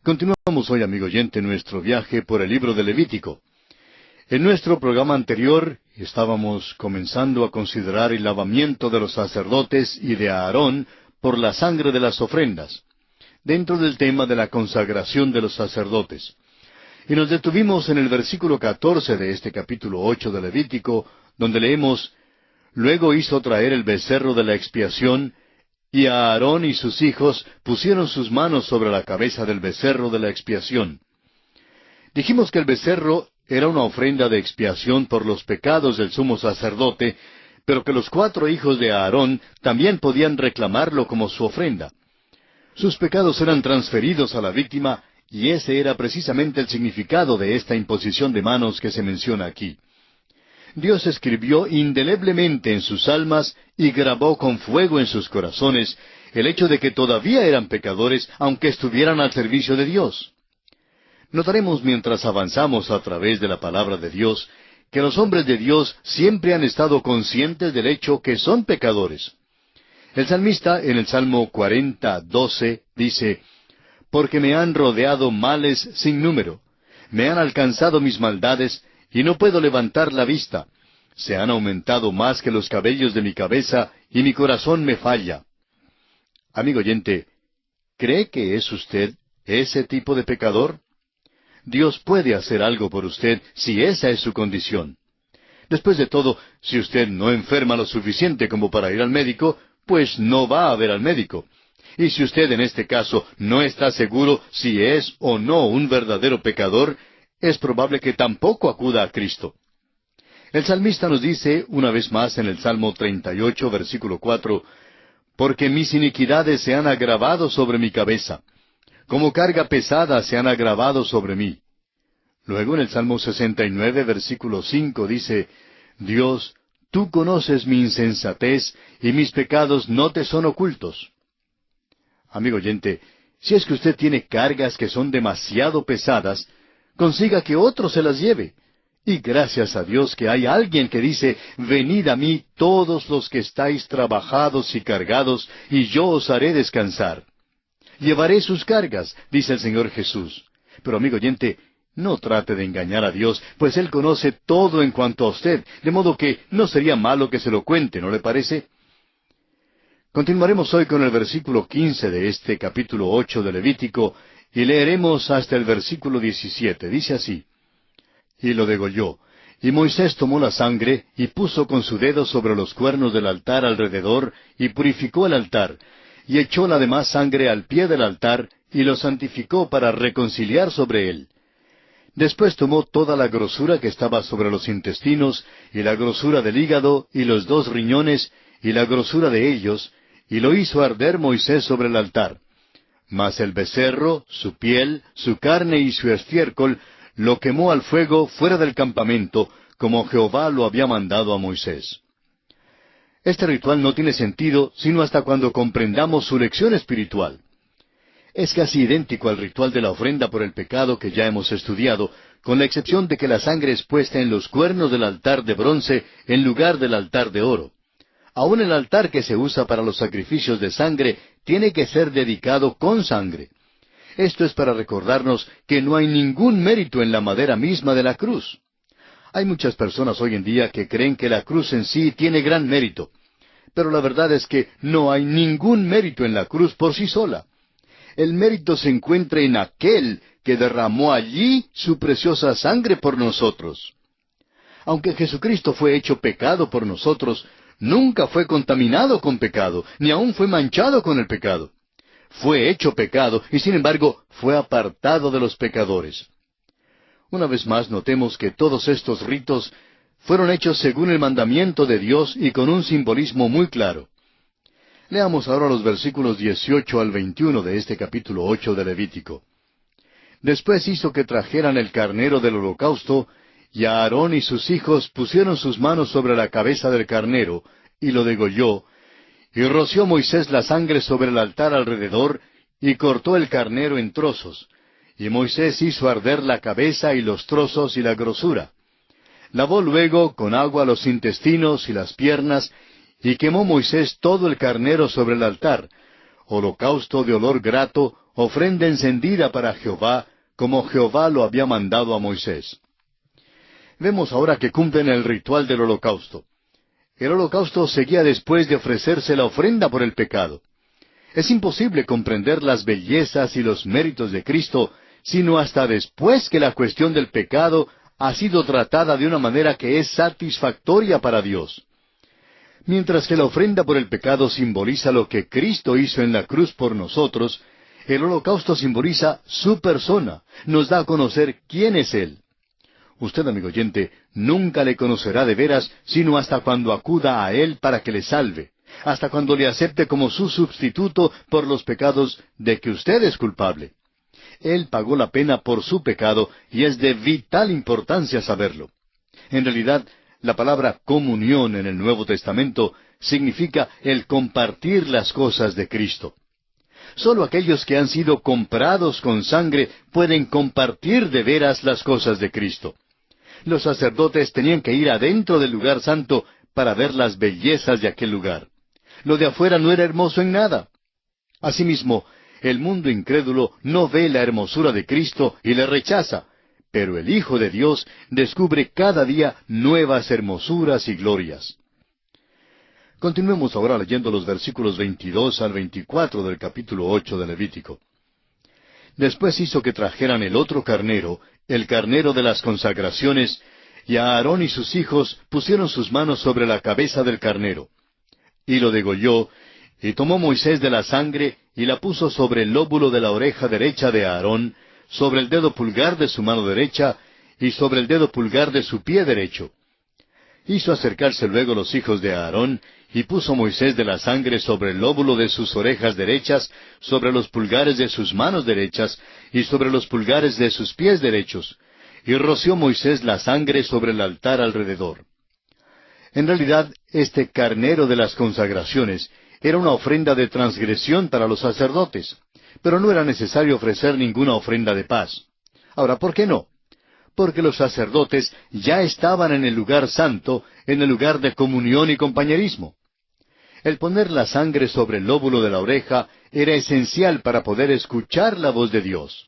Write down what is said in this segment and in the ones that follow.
Continuamos hoy, amigo oyente, nuestro viaje por el libro de Levítico. En nuestro programa anterior estábamos comenzando a considerar el lavamiento de los sacerdotes y de Aarón por la sangre de las ofrendas, dentro del tema de la consagración de los sacerdotes. Y nos detuvimos en el versículo 14 de este capítulo 8 de Levítico, donde leemos: «Luego hizo traer el becerro de la expiación, y Aarón y sus hijos pusieron sus manos sobre la cabeza del becerro de la expiación». Dijimos que el becerro era una ofrenda de expiación por los pecados del sumo sacerdote, pero que los 4 hijos de Aarón también podían reclamarlo como su ofrenda. Sus pecados eran transferidos a la víctima, y ese era precisamente el significado de esta imposición de manos que se menciona aquí. Dios escribió indeleblemente en sus almas y grabó con fuego en sus corazones el hecho de que todavía eran pecadores, aunque estuvieran al servicio de Dios. Notaremos mientras avanzamos a través de la palabra de Dios que los hombres de Dios siempre han estado conscientes del hecho que son pecadores. El salmista en el Salmo 40:12 dice: «Porque me han rodeado males sin número, me han alcanzado mis maldades, y no puedo levantar la vista. Se han aumentado más que los cabellos de mi cabeza, y mi corazón me falla». Amigo oyente, ¿cree que es usted ese tipo de pecador? Dios puede hacer algo por usted si esa es su condición. Después de todo, si usted no enferma lo suficiente como para ir al médico, pues no va a ver al médico. Y si usted en este caso no está seguro si es o no un verdadero pecador, es probable que tampoco acuda a Cristo. El salmista nos dice, una vez más en el Salmo 38, versículo 4, «Porque mis iniquidades se han agravado sobre mi cabeza, como carga pesada se han agravado sobre mí». Luego en el Salmo 69, versículo 5 dice: «Dios, tú conoces mi insensatez, y mis pecados no te son ocultos». Amigo oyente, si es que usted tiene cargas que son demasiado pesadas, consiga que otro se las lleve. Y gracias a Dios que hay alguien que dice: «Venid a mí todos los que estáis trabajados y cargados, y yo os haré descansar». Llevaré sus cargas, dice el Señor Jesús. Pero amigo oyente, no trate de engañar a Dios, pues Él conoce todo en cuanto a usted, de modo que no sería malo que se lo cuente, ¿no le parece? Continuaremos hoy con el versículo 15 de este capítulo 8 de Levítico, y leeremos hasta el versículo 17. Dice así: «Y lo degolló, y Moisés tomó la sangre, y puso con su dedo sobre los cuernos del altar alrededor, y purificó el altar, y echó la demás sangre al pie del altar, y lo santificó para reconciliar sobre él. Después tomó toda la grosura que estaba sobre los intestinos, y la grosura del hígado, y los 2 riñones, y la grosura de ellos, y lo hizo arder Moisés sobre el altar. Mas el becerro, su piel, su carne y su estiércol, lo quemó al fuego fuera del campamento, como Jehová lo había mandado a Moisés». Este ritual no tiene sentido sino hasta cuando comprendamos su lección espiritual. Es casi idéntico al ritual de la ofrenda por el pecado que ya hemos estudiado, con la excepción de que la sangre es puesta en los cuernos del altar de bronce en lugar del altar de oro. Aún el altar que se usa para los sacrificios de sangre tiene que ser dedicado con sangre. Esto es para recordarnos que no hay ningún mérito en la madera misma de la cruz. Hay muchas personas hoy en día que creen que la cruz en sí tiene gran mérito, pero la verdad es que no hay ningún mérito en la cruz por sí sola. El mérito se encuentra en aquel que derramó allí su preciosa sangre por nosotros. Aunque Jesucristo fue hecho pecado por nosotros, nunca fue contaminado con pecado, ni aun fue manchado con el pecado. Fue hecho pecado, y sin embargo fue apartado de los pecadores. Una vez más notemos que todos estos ritos fueron hechos según el mandamiento de Dios y con un simbolismo muy claro. Leamos ahora los versículos 18 al 21 de este capítulo 8 de Levítico. «Después hizo que trajeran el carnero del holocausto, y Aarón y sus hijos pusieron sus manos sobre la cabeza del carnero, y lo degolló, y roció Moisés la sangre sobre el altar alrededor, y cortó el carnero en trozos. Y Moisés hizo arder la cabeza y los trozos y la grosura. Lavó luego con agua los intestinos y las piernas, y quemó Moisés todo el carnero sobre el altar, holocausto de olor grato, ofrenda encendida para Jehová, como Jehová lo había mandado a Moisés. Vemos ahora que cumplen el ritual del holocausto. El holocausto seguía después de ofrecerse la ofrenda por el pecado. Es imposible comprender las bellezas y los méritos de Cristo, sino hasta después que la cuestión del pecado ha sido tratada de una manera que es satisfactoria para Dios. Mientras que la ofrenda por el pecado simboliza lo que Cristo hizo en la cruz por nosotros, el holocausto simboliza su persona, nos da a conocer quién es Él. Usted, amigo oyente, nunca le conocerá de veras sino hasta cuando acuda a Él para que le salve, hasta cuando le acepte como su sustituto por los pecados de que usted es culpable. Él pagó la pena por su pecado y es de vital importancia saberlo. En realidad, la palabra comunión en el Nuevo Testamento significa el compartir las cosas de Cristo. Solo aquellos que han sido comprados con sangre pueden compartir de veras las cosas de Cristo. Los sacerdotes tenían que ir adentro del lugar santo para ver las bellezas de aquel lugar. Lo de afuera no era hermoso en nada. Asimismo, el mundo incrédulo no ve la hermosura de Cristo y le rechaza, pero el Hijo de Dios descubre cada día nuevas hermosuras y glorias. Continuemos ahora leyendo los versículos 22 al 24 del capítulo 8 de Levítico. Después hizo que trajeran el otro carnero, el carnero de las consagraciones, y a Aarón y sus hijos pusieron sus manos sobre la cabeza del carnero. Y lo degolló, y tomó Moisés de la sangre, y la puso sobre el lóbulo de la oreja derecha de Aarón, sobre el dedo pulgar de su mano derecha, y sobre el dedo pulgar de su pie derecho. Hizo acercarse luego los hijos de Aarón, y puso Moisés de la sangre sobre el lóbulo de sus orejas derechas, sobre los pulgares de sus manos derechas, y sobre los pulgares de sus pies derechos. Y roció Moisés la sangre sobre el altar alrededor. En realidad, este carnero de las consagraciones era una ofrenda de transgresión para los sacerdotes, pero no era necesario ofrecer ninguna ofrenda de paz. Ahora, ¿por qué no? Porque los sacerdotes ya estaban en el lugar santo, en el lugar de comunión y compañerismo. El poner la sangre sobre el lóbulo de la oreja era esencial para poder escuchar la voz de Dios.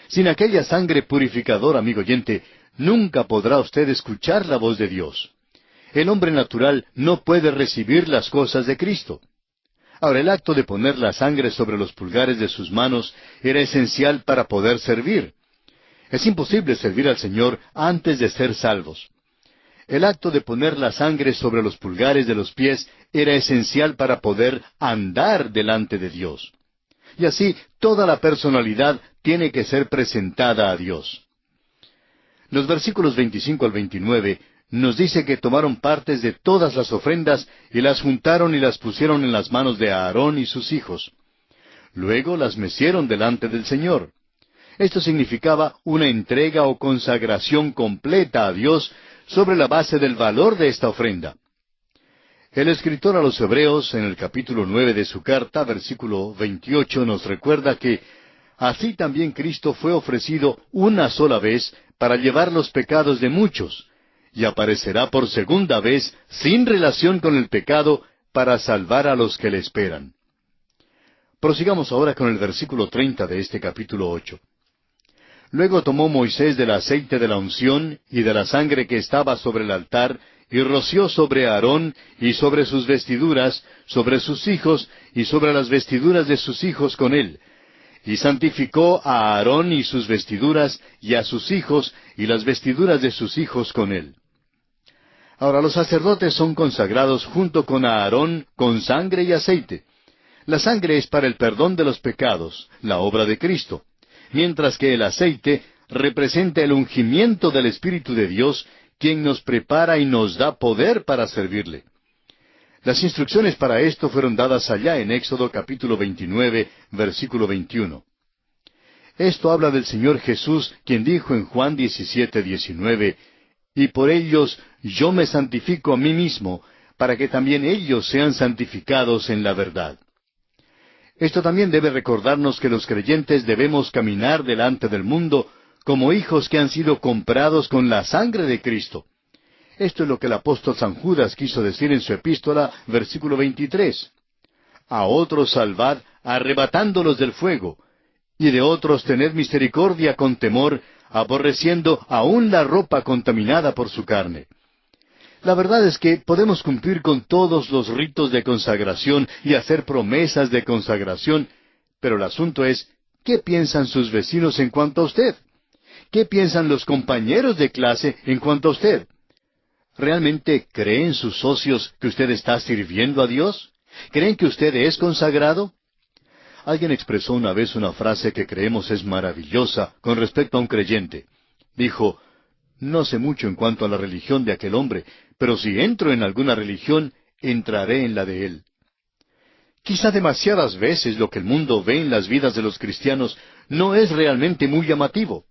Sin aquella sangre purificadora, amigo oyente, nunca podrá usted escuchar la voz de Dios. El hombre natural no puede recibir las cosas de Cristo. Ahora, el acto de poner la sangre sobre los pulgares de sus manos era esencial para poder servir. Es imposible servir al Señor antes de ser salvos. El acto de poner la sangre sobre los pulgares de los pies era esencial para poder andar delante de Dios. Y así, toda la personalidad tiene que ser presentada a Dios. Los versículos 25 al 29 nos dice que tomaron partes de todas las ofrendas y las juntaron y las pusieron en las manos de Aarón y sus hijos. Luego las mecieron delante del Señor. Esto significaba una entrega o consagración completa a Dios sobre la base del valor de esta ofrenda. El escritor a los Hebreos, en el capítulo 9 de su carta, versículo 28, nos recuerda que así también Cristo fue ofrecido una sola vez para llevar los pecados de muchos, y aparecerá por segunda vez sin relación con el pecado para salvar a los que le esperan. Prosigamos ahora con el versículo 30 de este capítulo 8. Luego tomó Moisés del aceite de la unción y de la sangre que estaba sobre el altar, y roció sobre Aarón y sobre sus vestiduras, sobre sus hijos y sobre las vestiduras de sus hijos con él. Y santificó a Aarón y sus vestiduras, y a sus hijos y las vestiduras de sus hijos con él. Ahora los sacerdotes son consagrados junto con Aarón con sangre y aceite. La sangre es para el perdón de los pecados, la obra de Cristo, mientras que el aceite representa el ungimiento del Espíritu de Dios, quien nos prepara y nos da poder para servirle. Las instrucciones para esto fueron dadas allá en Éxodo capítulo 29, versículo 21. Esto habla del Señor Jesús, quien dijo en Juan 17, 19, «Y por ellos yo me santifico a mí mismo, para que también ellos sean santificados en la verdad». Esto también debe recordarnos que los creyentes debemos caminar delante del mundo como hijos que han sido comprados con la sangre de Cristo. Esto es lo que el apóstol San Judas quiso decir en su epístola, versículo 23. «A otros salvad, arrebatándolos del fuego, y de otros tened misericordia con temor, aborreciendo aún la ropa contaminada por su carne. La verdad es que podemos cumplir con todos los ritos de consagración y hacer promesas de consagración, pero el asunto es, ¿qué piensan sus vecinos en cuanto a usted? ¿Qué piensan los compañeros de clase en cuanto a usted? ¿Realmente creen sus socios que usted está sirviendo a Dios? ¿Creen que usted es consagrado? Alguien expresó una vez una frase que creemos es maravillosa con respecto a un creyente. Dijo, no sé mucho en cuanto a la religión de aquel hombre, pero si entro en alguna religión, entraré en la de él. Quizá demasiadas veces lo que el mundo ve en las vidas de los cristianos no es realmente muy llamativo.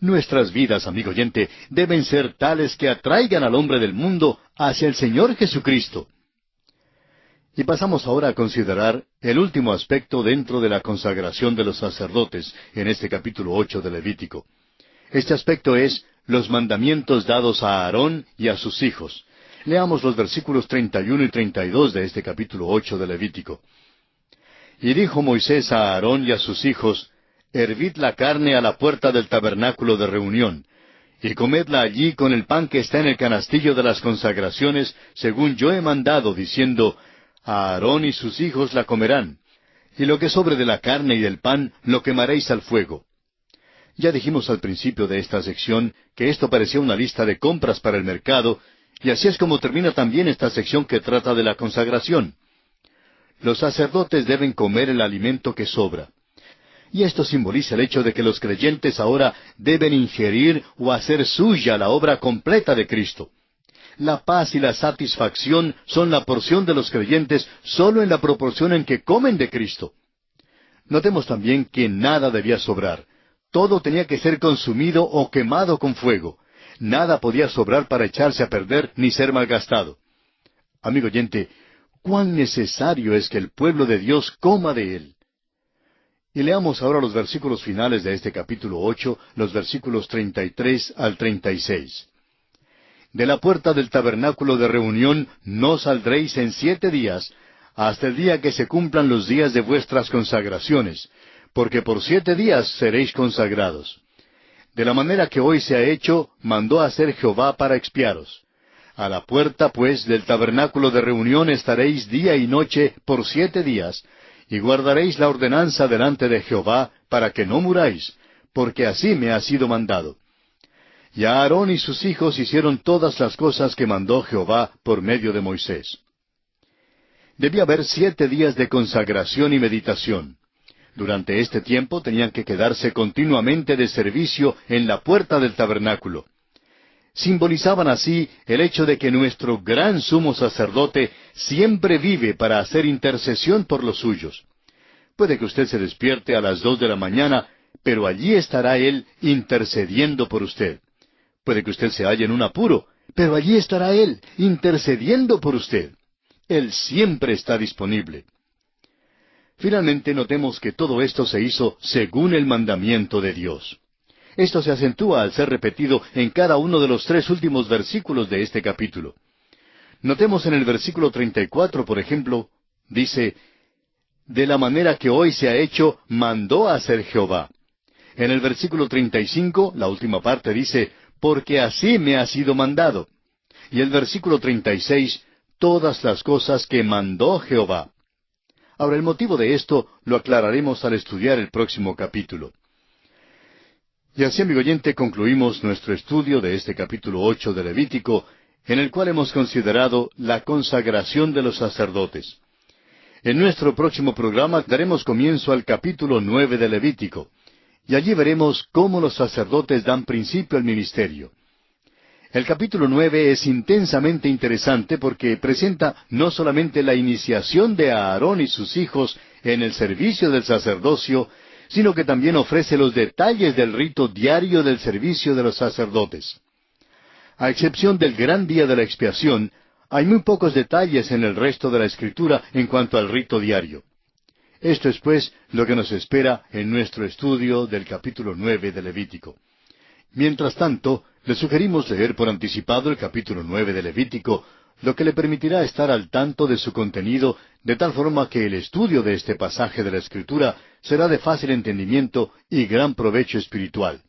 Nuestras vidas, amigo oyente, deben ser tales que atraigan al hombre del mundo hacia el Señor Jesucristo. Y pasamos ahora a considerar el último aspecto dentro de la consagración de los sacerdotes en este capítulo 8 de Levítico. Este aspecto es los mandamientos dados a Aarón y a sus hijos. Leamos los versículos 31 y 32 de este capítulo 8 de Levítico. Y dijo Moisés a Aarón y a sus hijos, hervid la carne a la puerta del tabernáculo de reunión, y comedla allí con el pan que está en el canastillo de las consagraciones, según yo he mandado, diciendo, a Aarón y sus hijos la comerán, y lo que sobre de la carne y del pan lo quemaréis al fuego. Ya dijimos al principio de esta sección que esto parecía una lista de compras para el mercado, y así es como termina también esta sección que trata de la consagración. Los sacerdotes deben comer el alimento que sobra. Y esto simboliza el hecho de que los creyentes ahora deben ingerir o hacer suya la obra completa de Cristo. La paz y la satisfacción son la porción de los creyentes solo en la proporción en que comen de Cristo. Notemos también que nada debía sobrar. Todo tenía que ser consumido o quemado con fuego. Nada podía sobrar para echarse a perder ni ser malgastado. Amigo oyente, cuán necesario es que el pueblo de Dios coma de él. Y leamos ahora los versículos finales de este capítulo 8, los versículos 33 al 36. De la puerta del tabernáculo de reunión no saldréis en 7 días, hasta el día que se cumplan los días de vuestras consagraciones, porque por 7 días seréis consagrados. De la manera que hoy se ha hecho, mandó hacer Jehová para expiaros. A la puerta, pues, del tabernáculo de reunión estaréis día y noche por 7 días, y guardaréis la ordenanza delante de Jehová, para que no muráis, porque así me ha sido mandado. Y Aarón y sus hijos hicieron todas las cosas que mandó Jehová por medio de Moisés. Debía haber 7 días de consagración y meditación. Durante este tiempo tenían que quedarse continuamente de servicio en la puerta del tabernáculo. Simbolizaban así el hecho de que nuestro gran sumo sacerdote siempre vive para hacer intercesión por los suyos. Puede que usted se despierte a las 2 de la mañana, pero allí estará Él intercediendo por usted. Puede que usted se halle en un apuro, pero allí estará Él intercediendo por usted. Él siempre está disponible. Finalmente notemos que todo esto se hizo según el mandamiento de Dios. Esto se acentúa al ser repetido en cada uno de los 3 últimos versículos de este capítulo. Notemos en el versículo 34, por ejemplo, dice, de la manera que hoy se ha hecho, mandó a hacer Jehová. En el versículo 35, la última parte dice, porque así me ha sido mandado. Y el versículo 36, todas las cosas que mandó Jehová. Ahora, el motivo de esto lo aclararemos al estudiar el próximo capítulo. Y así, amigo oyente, concluimos nuestro estudio de este capítulo 8 de Levítico, en el cual hemos considerado la consagración de los sacerdotes. En nuestro próximo programa daremos comienzo al capítulo 9 de Levítico, y allí veremos cómo los sacerdotes dan principio al ministerio. El capítulo 9 es intensamente interesante porque presenta no solamente la iniciación de Aarón y sus hijos en el servicio del sacerdocio, sino que también ofrece los detalles del rito diario del servicio de los sacerdotes. A excepción del gran día de la expiación, hay muy pocos detalles en el resto de la Escritura en cuanto al rito diario. Esto es, pues, lo que nos espera en nuestro estudio del capítulo 9 de Levítico. Mientras tanto, le sugerimos leer por anticipado el capítulo 9 de Levítico, lo que le permitirá estar al tanto de su contenido, de tal forma que el estudio de este pasaje de la Escritura será de fácil entendimiento y gran provecho espiritual.